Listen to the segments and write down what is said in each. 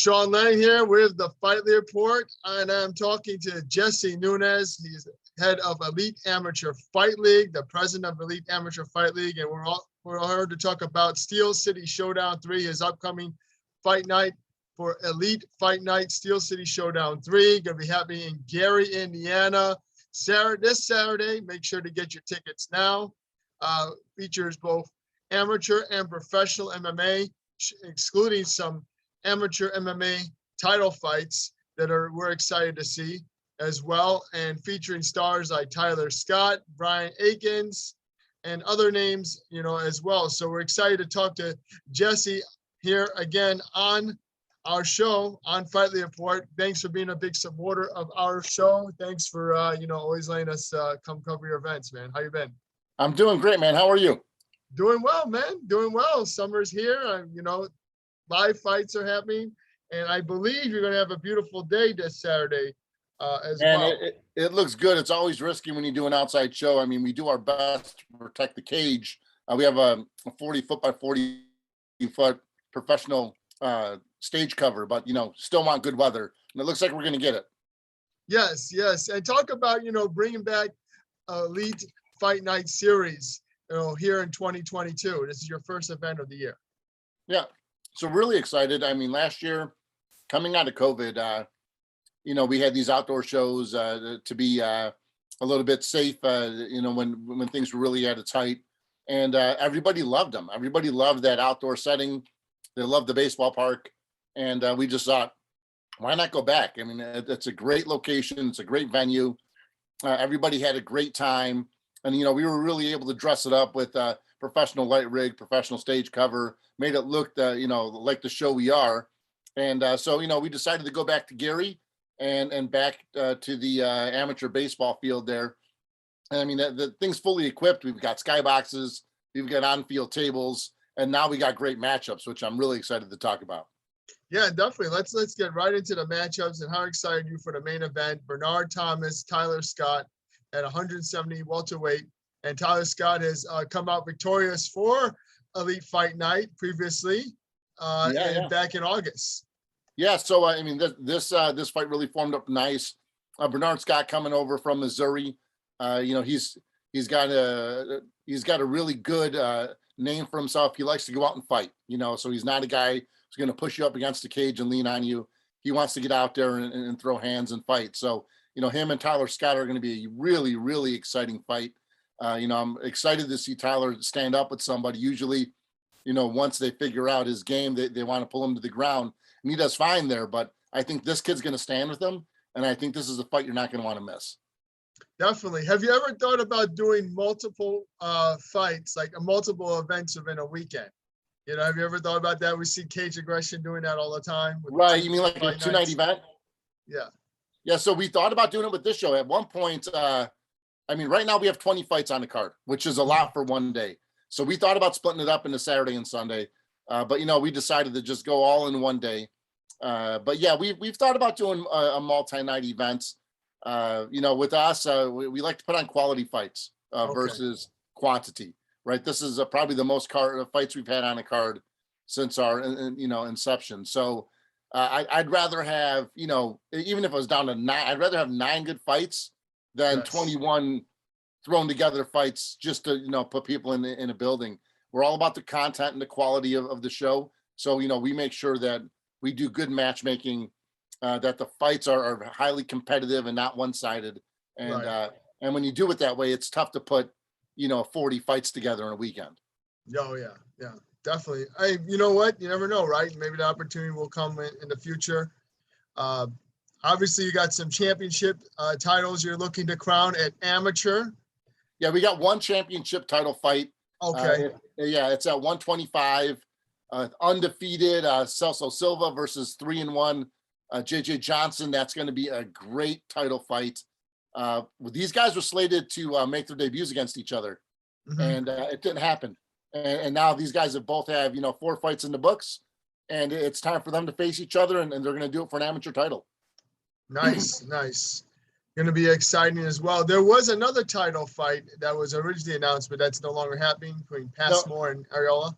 Sean Lennon here with the Fightlete Report, and I'm talking to Jesse Nunez. He's head of Elite Amateur Fight League, the president of Elite Amateur Fight League, and we're here to talk about Steel City Showdown 3, his upcoming fight night for Elite Fight Night, Steel City Showdown 3, going to be happening in Gary, Indiana, this Saturday. Make sure to get your tickets now. Features both amateur and professional MMA, excluding some amateur MMA title fights that we're excited to see as well, and featuring stars like Tyler Scott, Brian Aikens, and other names, as well. So we're excited to talk to Jesse here again on our show on Fightlete Report. Thanks for being a big supporter of our show. Thanks for always letting us come cover your events, man. How you been? I'm doing great, man. How are you? Doing well, man. Doing well. Summer's here. Live fights are happening, and I believe you're going to have a beautiful day this Saturday as well. It looks good. It's always risky when you do an outside show. I mean, we do our best to protect the cage. We have a 40-foot by 40-foot professional stage cover, but still want good weather, and it looks like we're going to get it. Yes, and talk about bringing back Elite Fight Night Series here in 2022. This is your first event of the year. Yeah, so really excited. I mean, last year, coming out of COVID, we had these outdoor shows to be a little bit safe, when things were really at its height, and everybody loved them. Everybody loved that outdoor setting. They loved the baseball park, and we just thought, why not go back? I mean, it's a great location. It's a great venue. Everybody had a great time, and we were really able to dress it up with professional light rig, professional stage cover, made it look like the show we are. And so we decided to go back to Gary and back to the amateur baseball field there. And I mean, the thing's fully equipped. We've got skyboxes, we've got on-field tables, and now we got great matchups, which I'm really excited to talk about. Yeah, definitely. Let's get right into the matchups. And how excited are you for the main event? Bernard Thomas, Tyler Scott at 170 welterweight. And Tyler Scott has come out victorious for Elite Fight Night previously, back in August. Yeah, so I mean, this fight really formed up nice. Bernard Scott coming over from Missouri. He's got a really good name for himself. He likes to go out and fight. So he's not a guy who's going to push you up against the cage and lean on you. He wants to get out there and throw hands and fight. So him and Tyler Scott are going to be a really, really exciting fight. I'm excited to see Tyler stand up with somebody. Usually, once they figure out his game, they want to pull him to the ground, and he does fine there. But I think this kid's going to stand with him, and I think this is a fight you're not going to want to miss. Definitely. Have you ever thought about doing multiple fights, like multiple events within a weekend? Have you ever thought about that? We see Cage Aggression doing that all the time. Right. You mean like a two-night event? Yeah. Yeah. So we thought about doing it with this show. At one point, right now we have 20 fights on the card, which is a lot for one day. So we thought about splitting it up into Saturday and Sunday. But we decided to just go all in one day. But yeah, we've thought about doing a multi-night events. With us, we like to put on quality fights versus quantity, right? This is probably the most fights we've had on a card since our inception. So I'd rather have, even if it was down to 9, I'd rather have 9 good fights than 21 thrown together fights just to put people in a building. We're all about the content and the quality of the show. So we make sure that we do good matchmaking, that the fights are highly competitive and not one-sided. And right. And when you do it that way, it's tough to put 40 fights together in a weekend. Oh yeah, definitely. You know what? You never know, right? Maybe the opportunity will come in the future. Obviously, you got some championship titles you're looking to crown at amateur. Yeah, we got one championship title fight. Okay. It's at 125. Undefeated Celso Silva versus 3-1 JJ Johnson. That's going to be a great title fight. These guys were slated to make their debuts against each other, and it didn't happen. And now these guys have both have 4 fights in the books, and it's time for them to face each other, and they're going to do it for an amateur title. Nice. Going to be exciting as well. There was another title fight that was originally announced, but that's no longer happening between Passmore and Areola.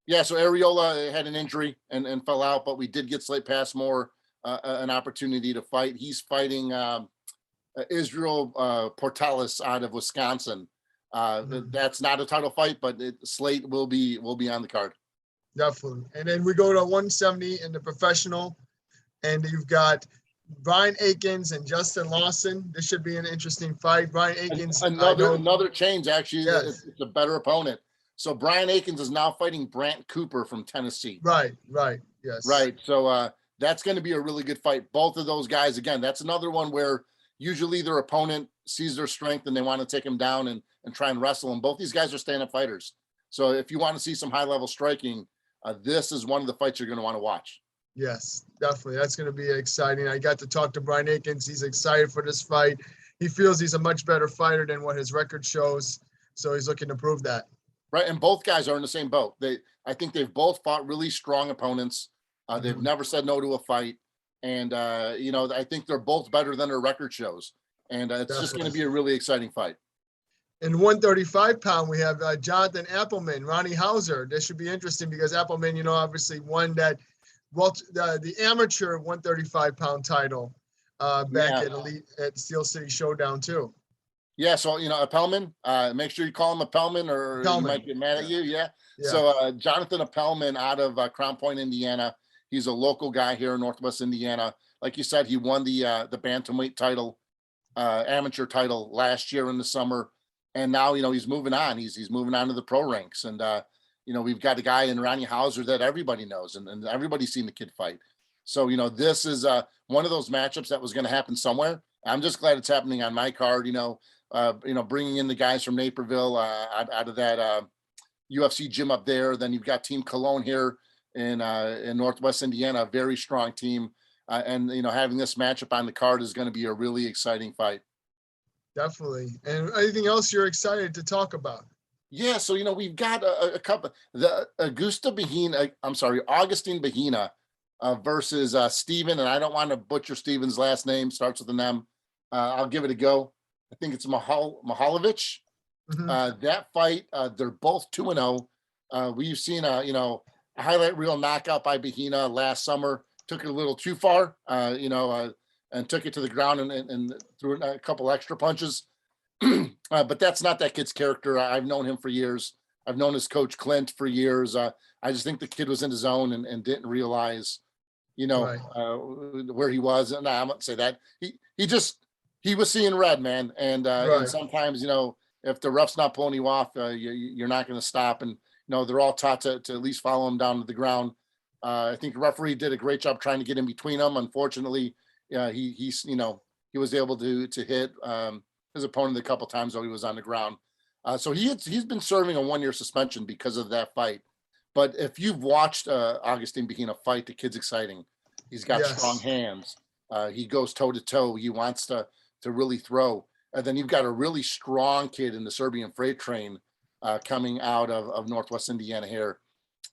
Yeah, so Areola had an injury and fell out, but we did get Slate Passmore an opportunity to fight. He's fighting Israel Portales out of Wisconsin. That's not a title fight, but Slate will be on the card. Definitely. And then we go to 170 in the professional, and you've got Brian Aikens and Justin Lawson. This should be an interesting fight. Brian Aikens, Another change, actually. Yes. It's a better opponent. So Brian Aikens is now fighting Brant Cooper from Tennessee. Right, yes. Right. So that's going to be a really good fight. Both of those guys, again, that's another one where usually their opponent sees their strength and they want to take him down and try and wrestle him. Both these guys are stand-up fighters. So if you want to see some high-level striking, this is one of the fights you're going to want to watch. Yes, definitely. That's going to be exciting. I got to talk to Brian Aikens. He's excited for this fight. He feels he's a much better fighter than what his record shows. So he's looking to prove that. Right. And both guys are in the same boat. I think they've both fought really strong opponents. They've never said no to a fight. And, I think they're both better than their record shows. And it's Definitely. just going to be a really exciting fight. In 135-pound, we have Jonathan Appelman, Ronnie Hauser. This should be interesting because Appleman, obviously won that, the amateur 135-pound title back at Steel City Showdown too. Yeah, so Appelman, make sure you call him Appelman or he might get mad at you. Yeah. So Jonathan Appelman out of Crown Point, Indiana. He's a local guy here in Northwest Indiana. Like you said, he won the bantamweight title, amateur title last year in the summer. And now, he's moving on. He's moving on to the pro ranks. And, we've got a guy in Ronnie Hauser that everybody knows and everybody's seen the kid fight. So, this is one of those matchups that was going to happen somewhere. I'm just glad it's happening on my card, bringing in the guys from Naperville out of that UFC gym up there. Then you've got Team Cologne here in Northwest Indiana, a very strong team. And having this matchup on the card is going to be a really exciting fight. Definitely. And anything else you're excited to talk about? Yeah, so we've got a couple. The Augustine Bahina versus Steven, and I don't want to butcher Steven's last name. Starts with an M. I'll give it a go. I think it's Mahalovic. That fight, they're both 2-0. We've seen a highlight reel knockout by Bahina last summer. Took it a little too far, and took it to the ground and threw a couple extra punches. But that's not that kid's character. I've known him for years. I've known his coach Clint for years. I just think the kid was in his zone and didn't realize, where he was. And I'm not say that he was seeing red, man. And sometimes, if the rough's not pulling you off, you're not going to stop. And they're all taught to at least follow him down to the ground. I think the referee did a great job trying to get in between them. Unfortunately, he was able to hit his opponent a couple times while he was on the ground. So he's been serving a 1-year suspension because of that fight. But if you've watched Augustine Bahina fight, the kid's exciting. He's got strong hands. He goes toe to toe. He wants to really throw. And then you've got a really strong kid in the Serbian freight train coming out of Northwest Indiana here.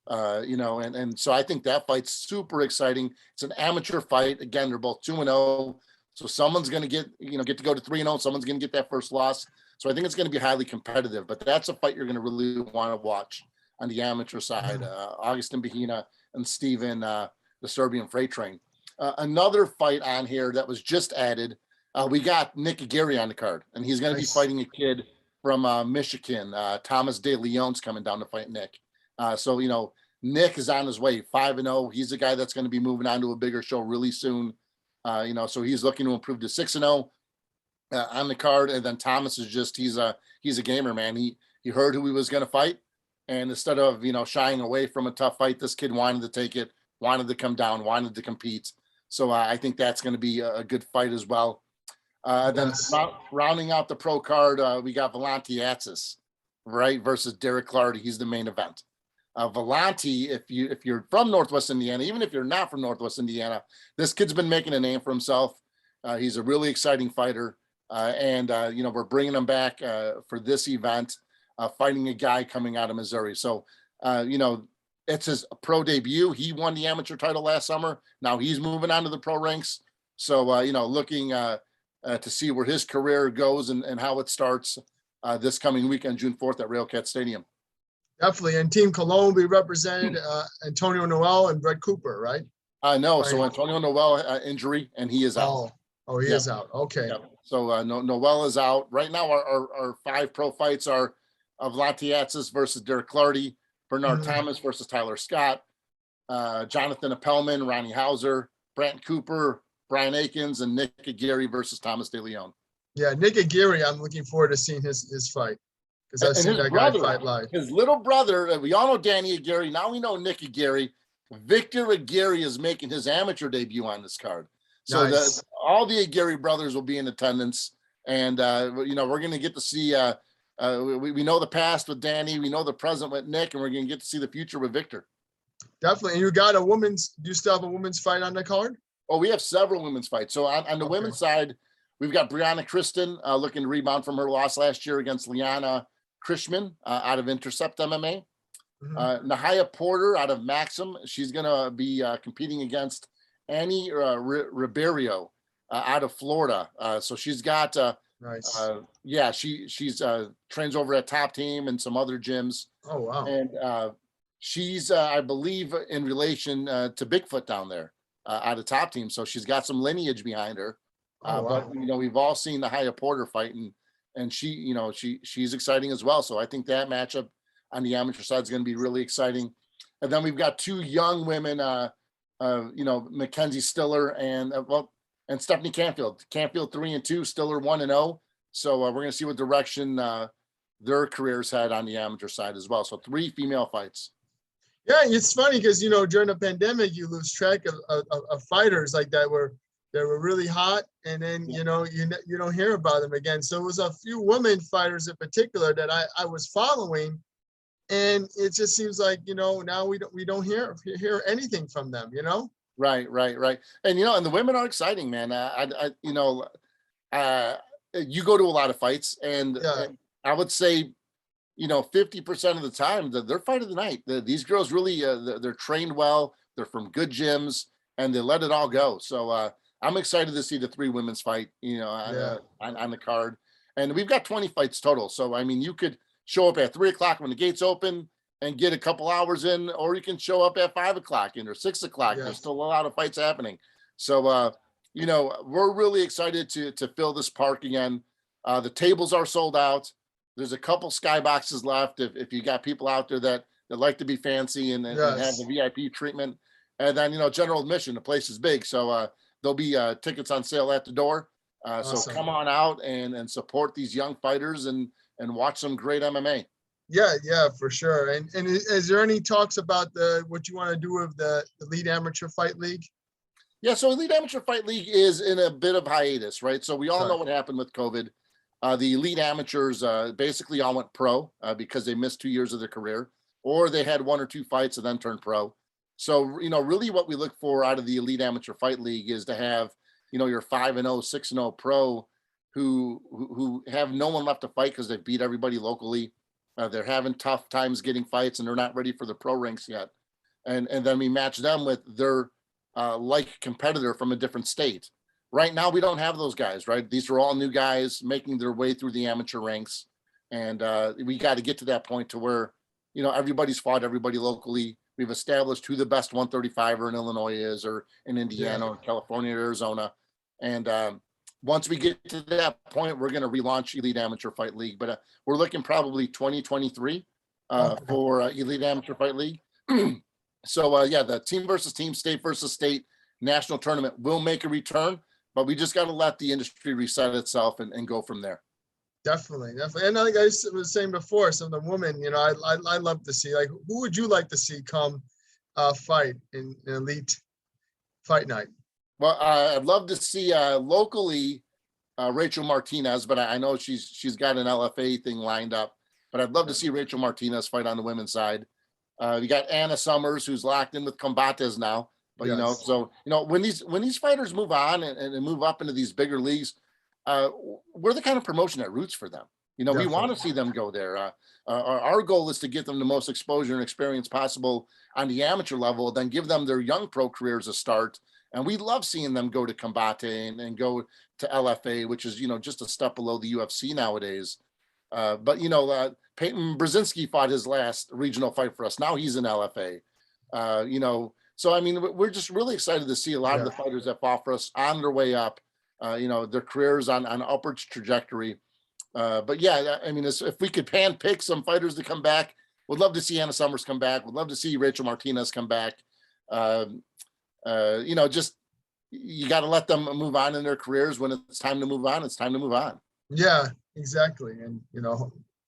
And so I think that fight's super exciting. It's an amateur fight. Again, they're both 2-0. So someone's going to get to go to 3-0. Someone's going to get that first loss. So I think it's going to be highly competitive, but that's a fight you're going to really want to watch on the amateur side. Augustine Bahina and Steven, the Serbian freight train. Another fight on here that was just added. We got Nick Aguirre on the card, and he's going to be fighting a kid from Michigan. Thomas De Leon's coming down to fight Nick. So Nick is on his way, 5-0. He's a guy that's going to be moving on to a bigger show really soon. So he's looking to improve to 6-0 on the card. And then Thomas is just, he's a gamer, man. He heard who he was going to fight. And instead of, shying away from a tough fight, this kid wanted to take it, wanted to come down, wanted to compete. So I think that's going to be a good fight as well. Then rounding out the pro card, we got Volante Atsis, right, versus Derek Clardy. He's the main event. Volante, if you're from Northwest Indiana, even if you're not from Northwest Indiana, this kid's been making a name for himself. He's a really exciting fighter. And we're bringing him back for this event, fighting a guy coming out of Missouri. So, it's his pro debut. He won the amateur title last summer. Now he's moving on to the pro ranks. So, looking to see where his career goes and how it starts this coming weekend, June 4th at Railcat Stadium. Definitely. And Team Cologne will be represented, Antonio Noel and Brett Cooper, right? No, Right. so Antonio Noel injury, and he is out. Oh, he is out. Okay. Yeah. So Noel is out. Right now, our 5 pro fights are of Latiatzis versus Derek Clardy, Bernard Thomas versus Tyler Scott, Jonathan Appelman, Ronnie Hauser, Brant Cooper, Brian Aikens, and Nick Aguirre versus Thomas De Leon. Yeah, Nick Aguirre, I'm looking forward to seeing his fight, because I've seen that guy fight live. His little brother, we all know Danny Aguirre. Now we know Nick Aguirre. Victor Aguirre is making his amateur debut on this card. So Nice. all the Aguirre brothers will be in attendance. And, we're going to get to see, we know the past with Danny. We know the present with Nick, and we're going to get to see the future with Victor. Definitely. And you got do you still have a women's fight on the card? Oh, we have several women's fights. So on the women's side, we've got Brianna Kristen looking to rebound from her loss last year against Liana Krishman out of Intercept MMA. Nahaya Porter out of Maxim. She's going to be competing against Annie Ribeiro out of Florida. So she's got, nice. She's trains over at Top Team and some other gyms. Oh, wow. And she's, I believe, in relation to Bigfoot down there out of Top Team. So she's got some lineage behind her. Wow. But, we've all seen the Nahaya Porter fight, and she's exciting as well. So I think that matchup on the amateur side is going to be really exciting. And then we've got 2 young women, Mackenzie Stiller and Stephanie Canfield. Canfield 3-2, Stiller 1-0. So we're going to see what direction their careers had on the amateur side as well. So 3 female fights. Yeah, it's funny because during the pandemic you lose track of fighters like that were really hot, and then you don't hear about them again. So it was a few women fighters in particular that I was following. And it just seems like, now we don't hear anything from them, Right. And, and the women are exciting, man. You go to a lot of fights, and I would say, 50% of the time they're fight of the night. These girls really, they're trained well. They're from good gyms, and they let it all go. So I'm excited to see the 3 women's fight, on the card. And we've got 20 fights total. So, I mean, you could show up at 3:00 when the gates open and get a couple hours in, or you can show up at 5:00 or 6:00. There's still a lot of fights happening. So, we're really excited to fill this park again. The tables are sold out. There's a couple skyboxes left. If you got people out there that like to be fancy and have the VIP treatment, and then, general admission, the place is big. So, there'll be tickets on sale at the door. Awesome. So come on out and support these young fighters and watch some great MMA. Yeah, for sure. And is there any talks about what you want to do with the Elite Amateur Fight League? Yeah, so Elite Amateur Fight League is in a bit of hiatus, right? So we all know what happened with COVID. The elite amateurs basically all went pro because they missed 2 years of their career, or they had 1 or 2 fights and then turned pro. So, really what we look for out of the Elite Amateur Fight League is to have, your 5-0, 6-0 pro who have no one left to fight because they've beat everybody locally. They're having tough times getting fights, and they're not ready for the pro ranks yet. And then we match them with their like competitor from a different state. Right now, we don't have those guys, right? These are all new guys making their way through the amateur ranks. And we got to get to that point to where, everybody's fought everybody locally. We've established who the best 135er in Illinois is, or in Indiana, or California, or Arizona. And once we get to that point, we're going to relaunch Elite Amateur Fight League. But we're looking probably 2023 for Elite Amateur Fight League. So, the team versus team, state versus state national tournament will make a return. But we just got to let the industry reset itself and go from there. Definitely. And like I was saying before, some of the women, I love to see, like, who would you like to see come fight in Elite Fight Night? Well, I'd love to see locally Rachel Martinez, but I know she's got an LFA thing lined up. But I'd love to see Rachel Martinez fight on the women's side. We got Anna Summers, who's locked in with Combates now. But when these fighters move on and move up into these bigger leagues, we're the kind of promotion that roots for them. We want to see them go there. Our goal is to get them the most exposure and experience possible on the amateur level, then give them their young pro careers a start. And we love seeing them go to Combate and go to LFA, which is, just a step below the UFC nowadays. But Peyton Brzezinski fought his last regional fight for us. Now he's in LFA. So I mean, we're just really excited to see a lot of the fighters that fought for us on their way up. Their careers on upwards trajectory. But yeah, I mean, if we could hand pick some fighters to come back, would love to see Anna Summers come back. Would love to see Rachel Martinez come back. Just you got to let them move on in their careers. When it's time to move on, it's time to move on. Yeah, exactly. And,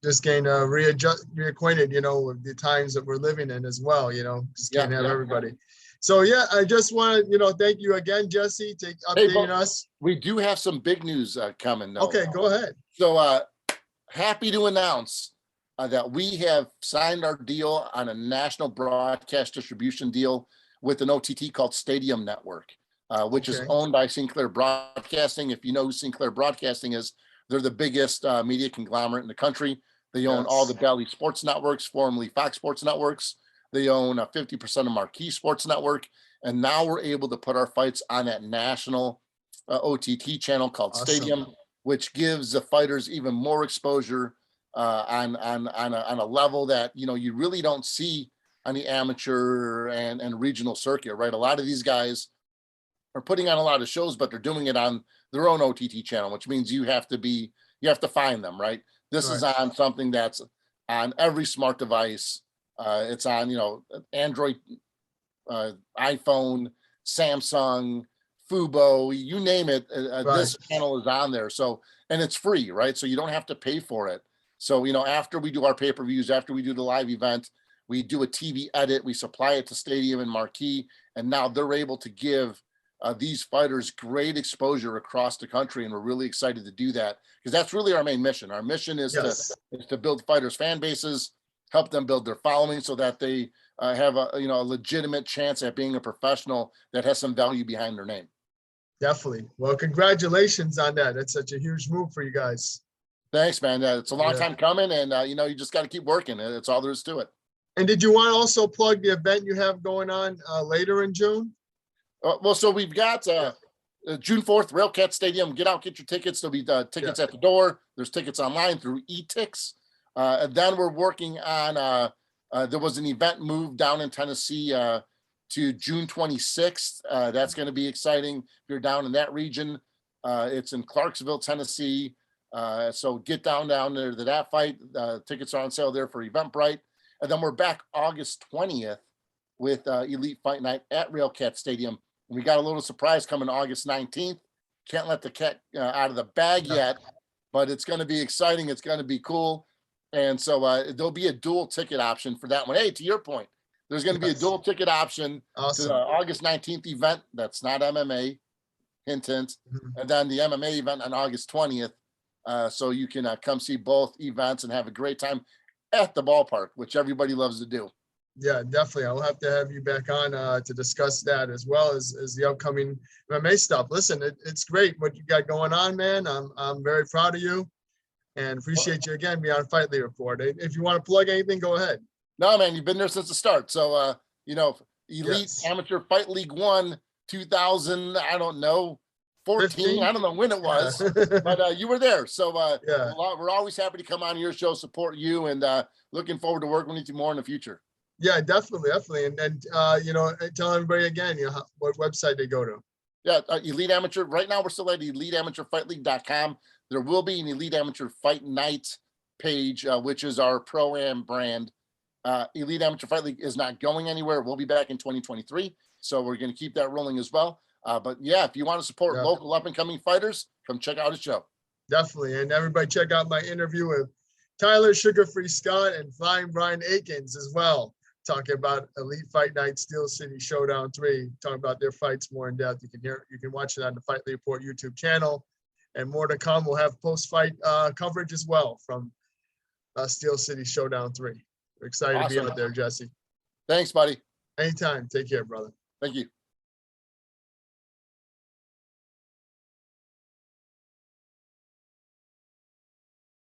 just getting reacquainted, with the times that we're living in as well, just can't have everybody. So, yeah, I just want to, thank you again, Jesse, to updating us. We do have some big news coming, though. Okay, go ahead. So happy to announce that we have signed our deal on a national broadcast distribution deal with an OTT called Stadium Network, which is owned by Sinclair Broadcasting. If you know who Sinclair Broadcasting is, they're the biggest media conglomerate in the country. They own all the Bally Sports Networks, formerly Fox Sports Networks. They own 50% of Marquee Sports Network. And now we're able to put our fights on that national OTT channel called Stadium, which gives the fighters even more exposure on a level that, you really don't see on the amateur and regional circuit, right? A lot of these guys are putting on a lot of shows, but they're doing it on their own OTT channel, which means you have to find them, right? This is on something that's on every smart device. It's on, Android, iPhone, Samsung, Fubo, you name it. This channel is on there. So, and it's free, right? So you don't have to pay for it. So, after we do our pay-per-views, after we do the live event, we do a TV edit, we supply it to Stadium and Marquee, and now they're able to give these fighters great exposure across the country, and we're really excited to do that because that's really our main mission. Our mission is to build fighters' fan bases, help them build their following, so that they have a legitimate chance at being a professional that has some value behind their name. Definitely. Well, congratulations on that. That's such a huge move for you guys. Thanks, man. It's a long time coming, and you just got to keep working. That's all there is to it. And did you want to also plug the event you have going on later in June? Well, so we've got June 4th, Railcat Stadium. Get out, get your tickets. There'll be tickets at the door. There's tickets online through eTix. And then we're working on, there was an event moved down in Tennessee to June 26th. That's going to be exciting. If you're down in that region, it's in Clarksville, Tennessee. So get down there to that fight. Tickets are on sale there for Eventbrite. And then we're back August 20th with Elite Fight Night at Railcat Stadium. We got a little surprise coming August 19th. Can't let the cat out of the bag yet, but it's going to be exciting. It's going to be cool. And so there'll be a dual ticket option for that one. Hey, to your point, there's going to be a dual ticket option to the August 19th event. That's not MMA, hint. And then the MMA event on August 20th. So you can come see both events and have a great time at the ballpark, which everybody loves to do. Yeah, definitely. I'll have to have you back on to discuss that as well as the upcoming MMA stuff. Listen, it's great what you got going on, man. I'm very proud of you and appreciate you again being on Fightlete Report. If you want to plug anything, go ahead. No, man, you've been there since the start. So, Elite Amateur Fight League 1, 2000, I don't know, 14, 15? I don't know when it was, but you were there. So we're always happy to come on your show, support you, and looking forward to working with you more in the future. Yeah, definitely. And tell everybody again, what website they go to. Yeah, Elite Amateur. Right now, we're still at EliteAmateurFightLeague.com. There will be an Elite Amateur Fight Night page, which is our Pro-Am brand. Elite Amateur Fight League is not going anywhere. We'll be back in 2023, so we're going to keep that rolling as well. But yeah, if you want to support local up-and-coming fighters, come check out the show. Definitely, and everybody check out my interview with Tyler Sugar-Free Scott and Flying Brian Aikens as well, talking about Elite Fight Night, Steel City Showdown 3, talking about their fights more in depth. You can watch it on the Fightlete Report YouTube channel, and more to come. We'll have post-fight coverage as well from Steel City Showdown 3. We're excited to be out there, Jesse. Thanks, buddy. Anytime. Take care, brother. Thank you.